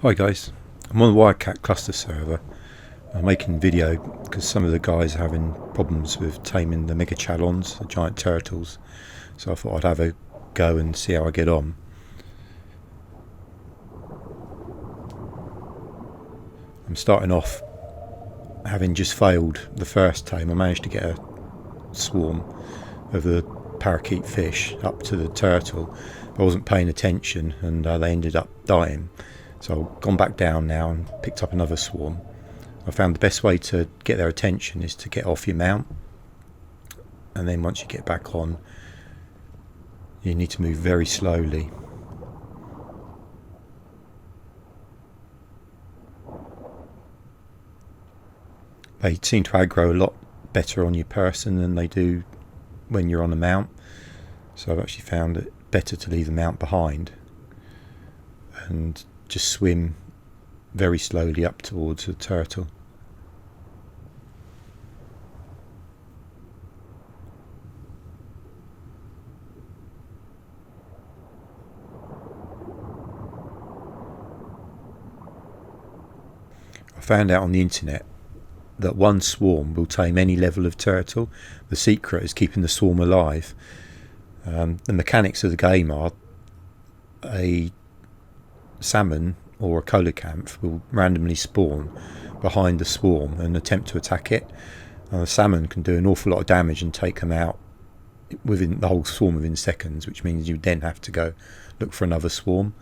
Hi guys, I'm on the WiredCat Cluster Server. I'm making a video because some of the guys are having problems with taming the Megachelons, the giant turtles. So I thought I'd have a go and see how I get on. I'm starting off having just failed the first tame. I managed to get a swarm of the parakeet fish up to the turtle. I wasn't paying attention and they ended up dying. So I've gone back down now and picked up another swarm. I found the best way to get their attention is to get off your mount, and then once you get back on, you need to move very slowly. They seem to aggro a lot better on your person than they do when you're on a mount, so I've actually found it better to leave the mount behind and just swim very slowly up towards the turtle. I found out on the internet that one swarm will tame any level of turtle. The secret is keeping the swarm alive. The mechanics of the game are a salmon or a coelacanth will randomly spawn behind the swarm and attempt to attack it. And the salmon can do an awful lot of damage and take them out within the whole swarm within seconds, which means you then have to go look for another swarm.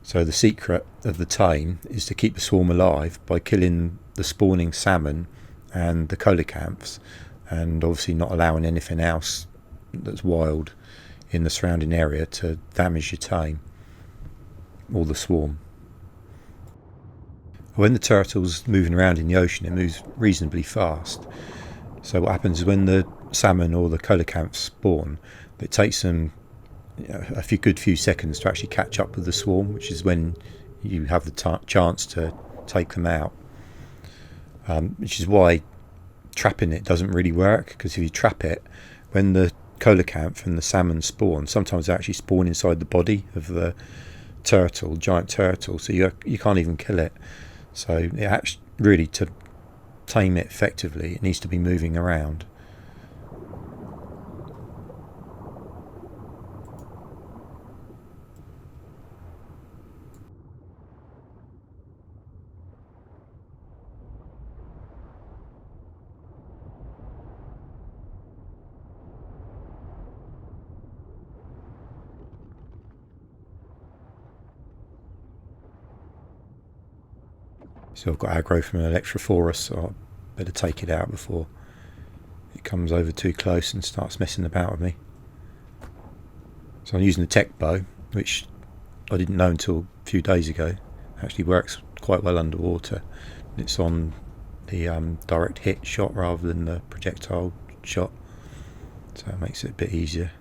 So the secret of the tame is to keep the swarm alive by killing the spawning salmon and the coelacanths, and obviously not allowing anything else that's wild in the surrounding area to damage your tame or the swarm. When the turtle's moving around in the ocean, it moves reasonably fast. So what happens is when the salmon or the coelacanths spawn, it takes them a few seconds to actually catch up with the swarm, which is when you have the chance to take them out. Which is why trapping it doesn't really work, because if you trap it, when the coelacanth and the salmon spawn, sometimes they actually spawn inside the body of the turtle, giant turtle, so you can't even kill it. So it actually, really, to tame it effectively, it needs to be moving around. So I've got aggro from an electrophorus, so I better take it out before it comes over too close and starts messing about with me. So I'm using the tech bow, which I didn't know until a few days ago. It actually works quite well underwater. It's on the direct hit shot rather than the projectile shot, so it makes it a bit easier.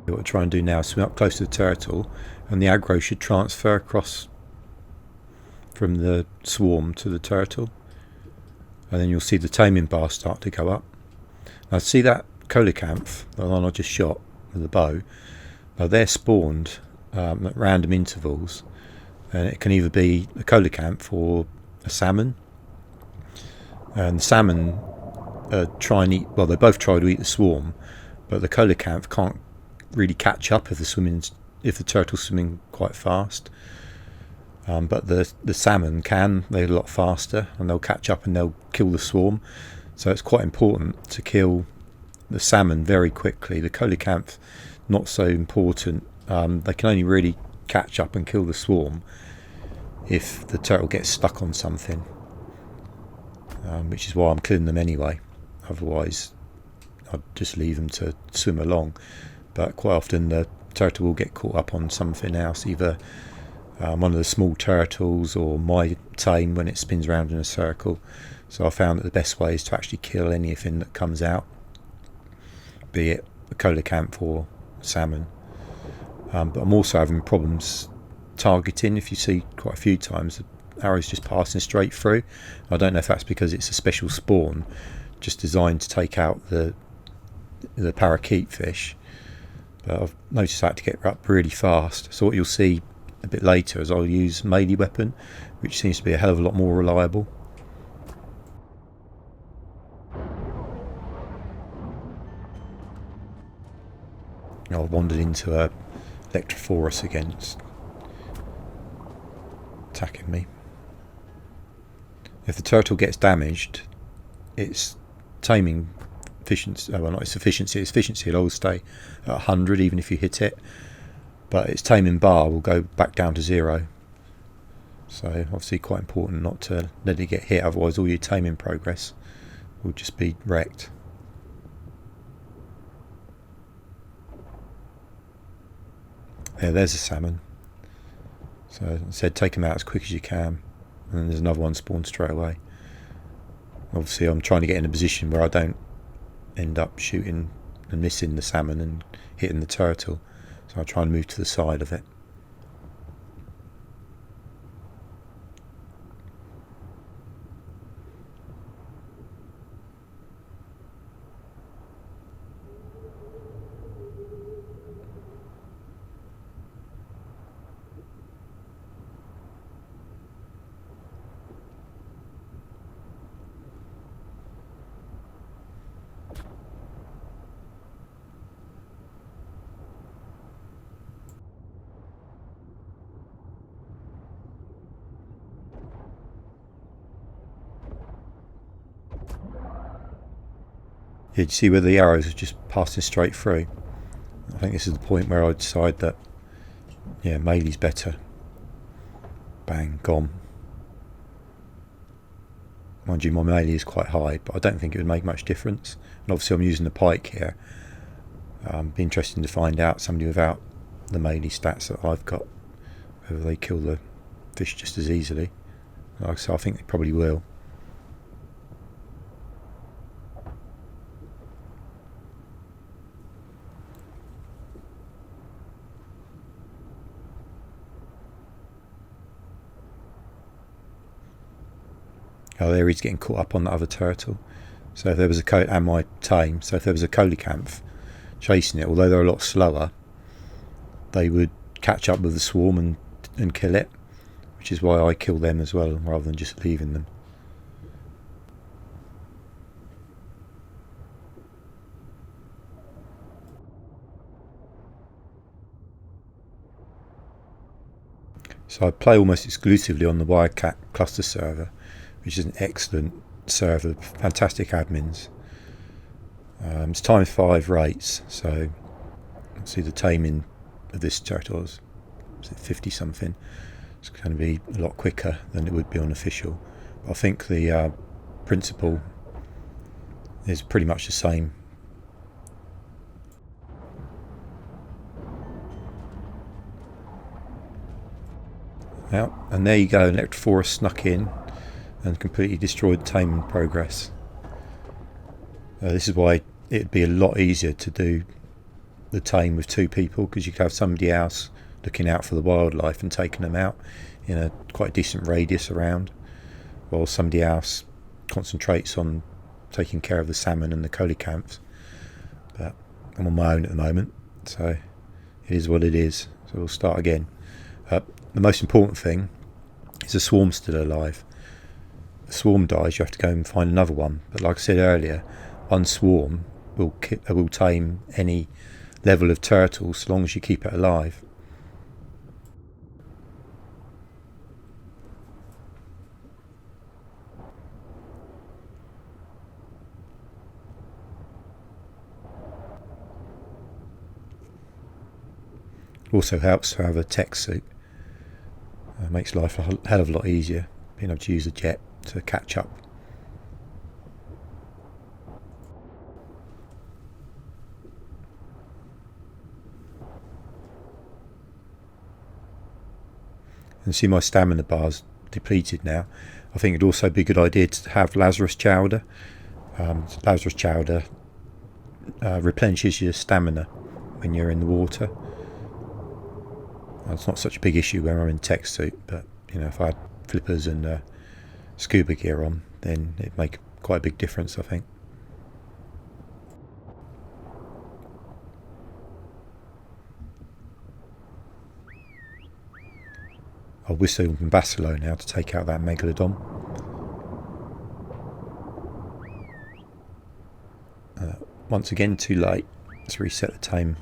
What I try and do now is swim up close to the turtle, and the aggro should transfer across from the swarm to the turtle, and then you'll see the taming bar start to go up. Now see that coelacanth, the one I just shot with the bow, now they're spawned at random intervals, and it can either be a coelacanth or a salmon. And the salmon try and eat, well, they both try to eat the swarm, but the coelacanth can't really catch up if the turtle's swimming quite fast. But the salmon can, they're a lot faster, and they'll catch up and they'll kill the swarm. So it's quite important to kill the salmon very quickly. The coelacanth, not so important. They can only really catch up and kill the swarm if the turtle gets stuck on something, which is why I'm killing them anyway. Otherwise I'd just leave them to swim along. But quite often the turtle will get caught up on something else, either one of the small turtles or my tame when it spins around in a circle. So I found that the best way is to actually kill anything that comes out, be it a coelacanth or salmon. But I'm also having problems targeting. If you see quite a few times the arrow's just passing straight through. I don't know if that's because it's a special spawn just designed to take out the parakeet fish, but I've noticed I had to get up really fast. So what you'll see a bit later is I'll use melee weapon, which seems to be a hell of a lot more reliable. I've wandered into a Electrophorus again, it's attacking me. If the turtle gets damaged, its taming efficiency, well, not its efficiency will always stay at 100 even if you hit it, but its taming bar will go back down to 0. So obviously quite important not to let it get hit, otherwise all your taming progress will just be wrecked. Yeah, there's a salmon. So I said take them out as quick as you can, and then there's another one spawned straight away. Obviously I'm trying to get in a position where I don't end up shooting and missing the salmon and hitting the turtle, so I try and move to the side of it. Yeah, you see where the arrows are just passing straight through? I think this is the point where I decide that, yeah, melee's better. Bang, gone. Mind you, my melee is quite high, but I don't think it would make much difference. And obviously I'm using the pike here. Be interesting to find out somebody without the melee stats that I've got, whether they kill the fish just as easily. So I think they probably will. Oh, there he's getting caught up on that other turtle. So if there was and my tame, so if there was a coelacanth chasing it, although they're a lot slower, they would catch up with the swarm and kill it, which is why I kill them as well, rather than just leaving them. So I play almost exclusively on the WiredCat Cluster Server, which is an excellent server, fantastic admins. It's times 5 rates, so see the taming of this turtle is 50 something. It's going to be a lot quicker than it would be on official. But I think the principle is pretty much the same. Now, and there you go, Electrophorus snuck in and completely destroyed taming progress. This is why it'd be a lot easier to do the tame with 2 people, because you could have somebody else looking out for the wildlife and taking them out in a quite decent radius around, while somebody else concentrates on taking care of the salmon and the coelacanths. But I'm on my own at the moment, so it is what it is. So we'll start again. The most important thing is the swarm's still alive. If the swarm dies, you have to go and find another one. But like I said earlier, one swarm will tame any level of turtle so long as you keep it alive. Also helps to have a tech suit. Makes life a hell of a lot easier, being able to use a jet to catch up. And see my stamina bar's depleted now. I think it'd also be a good idea to have Lazarus chowder. Lazarus chowder replenishes your stamina when you're in the water. Well, it's not such a big issue when I'm in tech suit, but if I had flippers and scuba gear on, then it'd make quite a big difference, I think. I'll whistle from Basilo now to take out that Megalodon. Once again, too late. Let's reset the tame.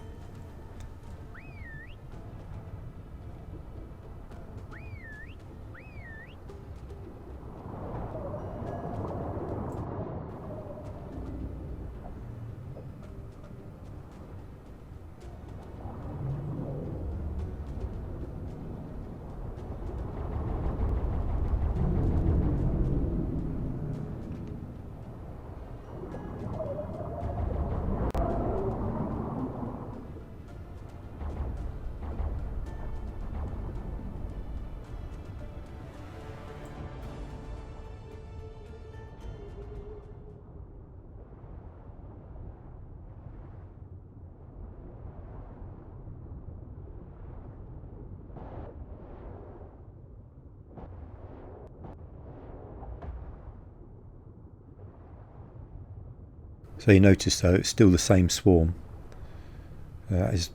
So you notice though it's still the same swarm. That is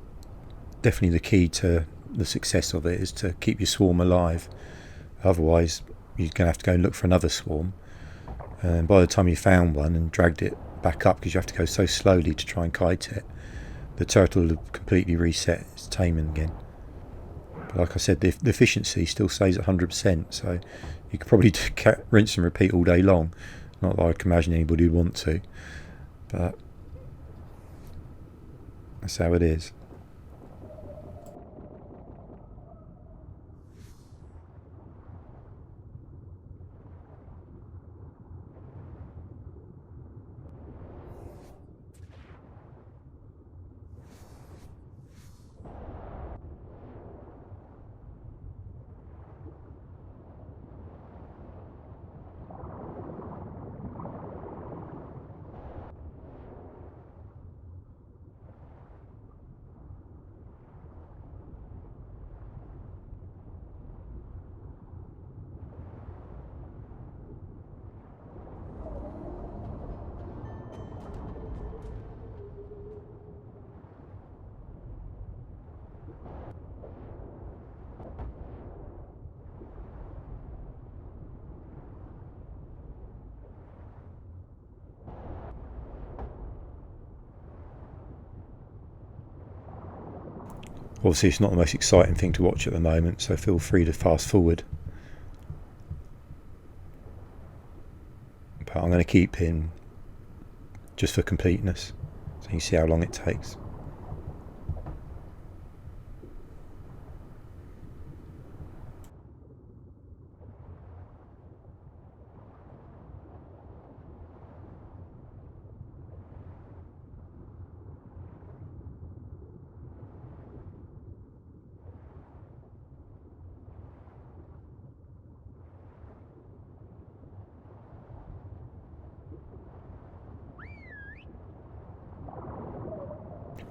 definitely the key to the success of it, is to keep your swarm alive. Otherwise you're going to have to go and look for another swarm, and by the time you found one and dragged it back up, because you have to go so slowly to try and kite it, the turtle will have completely reset its taming again. But like I said, the efficiency still stays at 100%, so you could probably rinse and repeat all day long. Not that I can imagine anybody would want to, but that's how it is. Obviously it's not the most exciting thing to watch at the moment, so feel free to fast forward. But I'm going to keep in just for completeness, so you see how long it takes.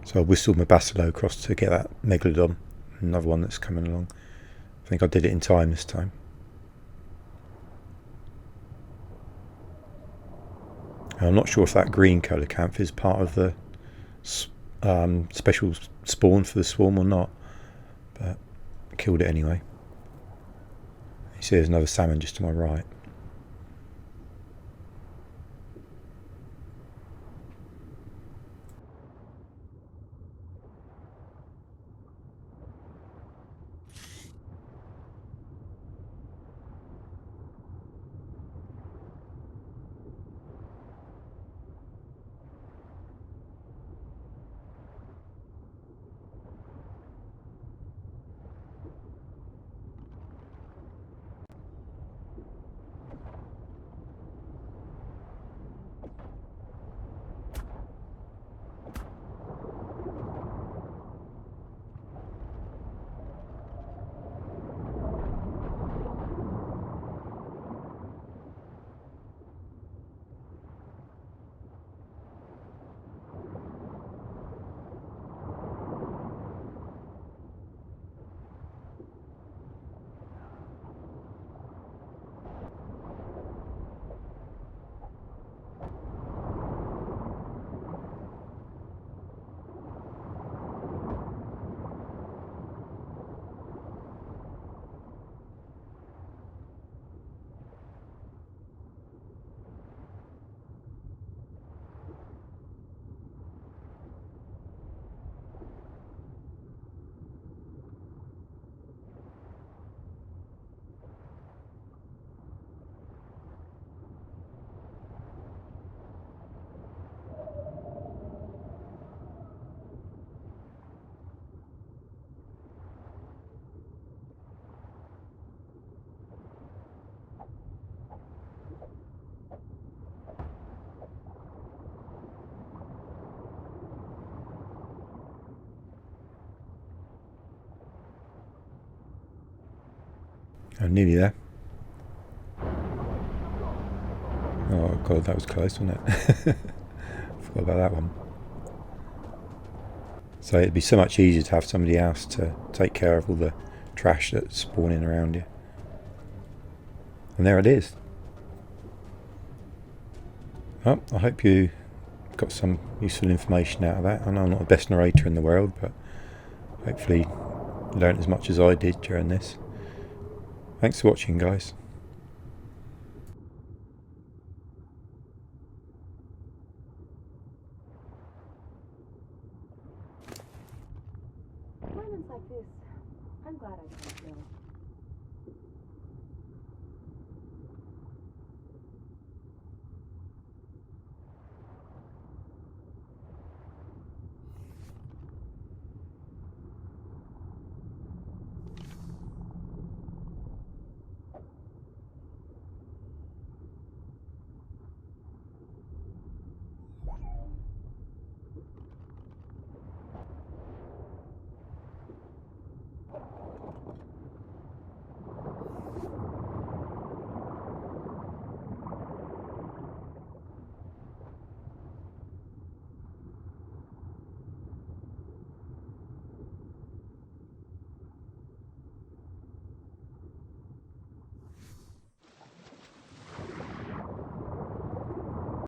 So I whistled my Basilo across to get that Megalodon, another one that's coming along. I think I did it in time this time. I'm not sure if that green coelacanth is part of the special spawn for the swarm or not, but I killed it anyway. You see there's another salmon just to my right. I'm nearly there. Oh god, that was close, wasn't it? Forgot about that one. So it'd be so much easier to have somebody else to take care of all the trash that's spawning around you. And there it is. Well, I hope you got some useful information out of that. I know I'm not the best narrator in the world, but hopefully you learned as much as I did during this. Thanks for watching, guys. Moments like this, I'm glad I can't go.